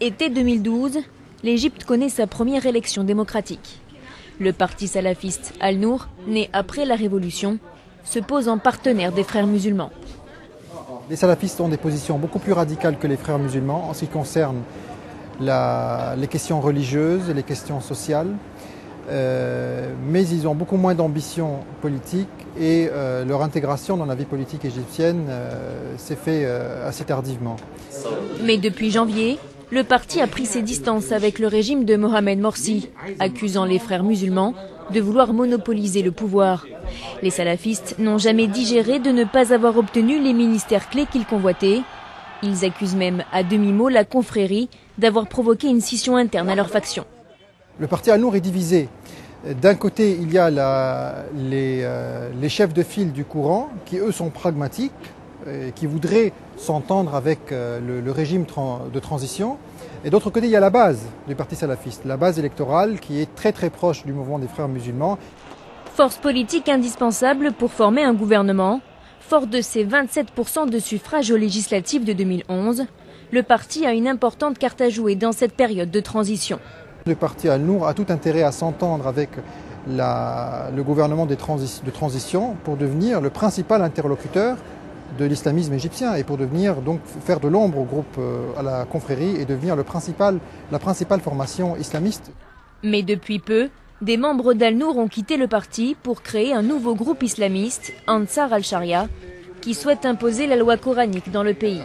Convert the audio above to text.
Été 2012, l'Égypte connaît sa première élection démocratique. Le parti salafiste Al-Nour, né après la révolution, se pose en partenaire des frères musulmans. Les salafistes ont des positions beaucoup plus radicales que les frères musulmans en ce qui concerne les questions religieuses et les questions sociales, mais ils ont beaucoup moins d'ambition politique et leur intégration dans la vie politique égyptienne s'est fait assez tardivement. Mais depuis janvier, le parti a pris ses distances avec le régime de Mohamed Morsi, accusant les frères musulmans de vouloir monopoliser le pouvoir. Les salafistes n'ont jamais digéré de ne pas avoir obtenu les ministères clés qu'ils convoitaient. Ils accusent même à demi-mot la confrérie d'avoir provoqué une scission interne à leur faction. Le parti Al-Nour est divisé. D'un côté, il y a les chefs de file du courant qui, eux, sont pragmatiques, qui voudraient s'entendre avec le régime de transition. Et d'autre côté, il y a la base du parti salafiste, la base électorale qui est très très proche du mouvement des frères musulmans. Force politique indispensable pour former un gouvernement. Fort de ses 27% de suffrages aux législatives de 2011, le parti a une importante carte à jouer dans cette période de transition. Le parti Al-Nour a tout intérêt à s'entendre avec le gouvernement de transition pour devenir le principal interlocuteur de l'islamisme égyptien et pour devenir donc faire de l'ombre au groupe, à la confrérie et devenir la principale formation islamiste. Mais depuis peu, des membres d'Al-Nour ont quitté le parti pour créer un nouveau groupe islamiste, Ansar al-Sharia, qui souhaite imposer la loi coranique dans le pays.